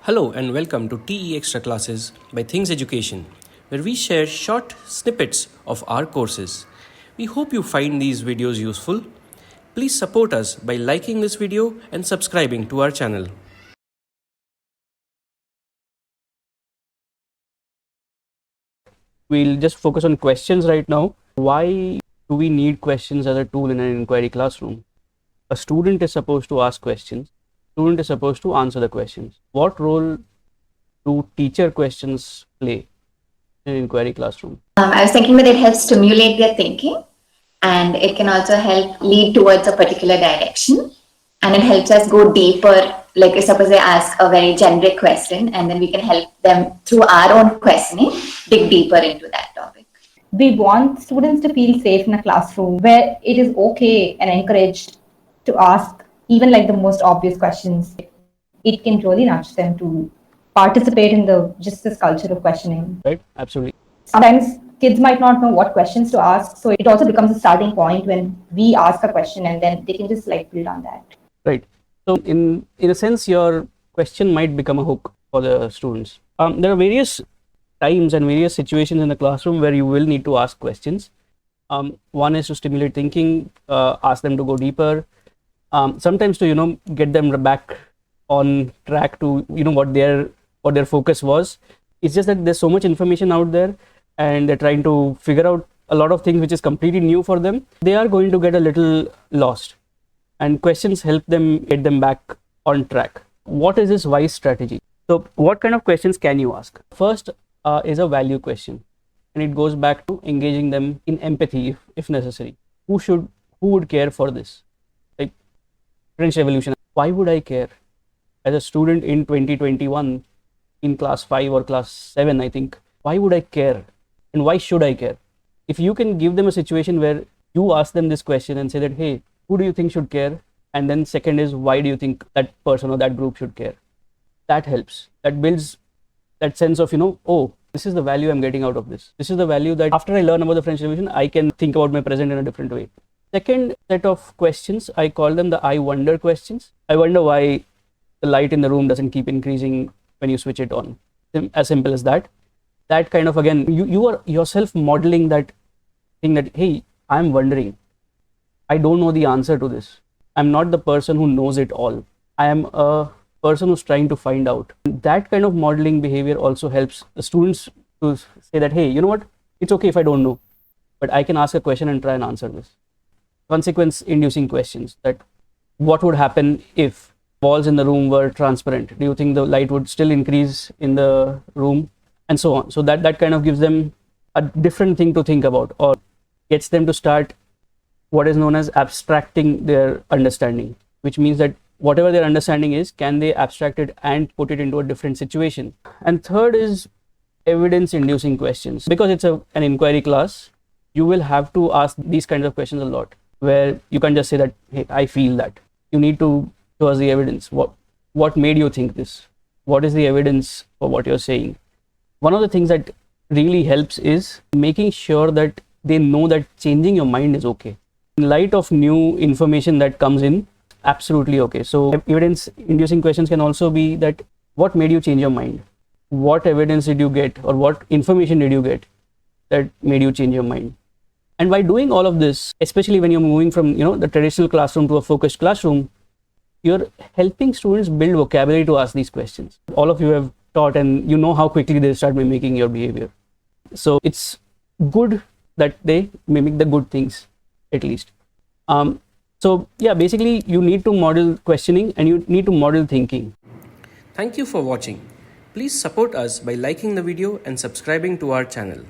Hello and welcome to TE Extra Classes by Things Education, where we share short snippets of our courses. We hope you find these videos useful. Please support us by liking this video and subscribing to our channel. We'll just focus on questions right now. Why do we need questions as a tool in an inquiry classroom? A student is supposed to ask questions. Student is supposed to answer the questions. What role do teacher questions play in an inquiry classroom? I was thinking that it helps stimulate their thinking, and it can also help lead towards a particular direction, and it helps us go deeper. Like suppose they ask a very generic question, and then we can help them through our own questioning dig deeper into that topic. We want students to feel safe in a classroom where it is okay and encouraged to ask even like the most obvious questions. It can really nudge them to participate in just this culture of questioning. Right? Absolutely. Sometimes kids might not know what questions to ask, so it also becomes a starting point when we ask a question, and then they can just like build on that. Right. So in a sense, your question might become a hook for the students. There are various times and various situations in the classroom where you will need to ask questions. One is to stimulate thinking, ask them to go deeper. Sometimes to get them back on track to what their focus was. It's just that there's so much information out there, and they're trying to figure out a lot of things which is completely new for them. They are going to get a little lost, and questions help them get them back on track. What is this wise strategy? So what kind of questions can you ask? First is a value question, and it goes back to engaging them in empathy if necessary. Who would care for this? Like French Revolution. Why would I care? As a student in 2021 in class 5 or class 7, I think, why would I care? And why should I care? If you can give them a situation where you ask them this question and say that, hey, who do you think should care? And then second is, why do you think that person or that group should care? That helps. That builds that sense of, oh, this is the value I'm getting out of this. This is the value that after I learn about the French Revolution, I can think about my present in a different way. Second set of questions, I call them the I wonder questions. I wonder why the light in the room doesn't keep increasing when you switch it on. As simple as that. That kind of, again, you are yourself modeling that thing that, hey, I'm wondering. I don't know the answer to this. I'm not the person who knows it all. I am a person who's trying to find out. That kind of modeling behavior also helps the students to say that, hey, you know what? It's okay if I don't know, but I can ask a question and try and answer this. Consequence inducing questions, that what would happen if walls in the room were transparent? Do you think the light would still increase in the room? And so on. So that kind of gives them a different thing to think about, or gets them to start what is known as abstracting their understanding, which means that whatever their understanding is, can they abstract it and put it into a different situation? And third is evidence inducing questions. Because it's an inquiry class, you will have to ask these kinds of questions a lot, where you can't just say that, hey, I feel that. You need to show us the evidence. What made you think this? What is the evidence for what you're saying? One of the things that really helps is making sure that they know that changing your mind is okay. In light of new information that comes in, absolutely okay. So evidence inducing questions can also be that, what made you change your mind? What evidence did you get, or what information did you get that made you change your mind? And by doing all of this, especially when you're moving from the traditional classroom to a focused classroom, you're helping students build vocabulary to ask these questions. All of you have taught, and you know how quickly they start mimicking your behavior. So it's good that they mimic the good things, at least. So yeah, basically you need to model questioning and you need to model thinking. Thank you for watching. Please support us by liking the video and subscribing to our channel.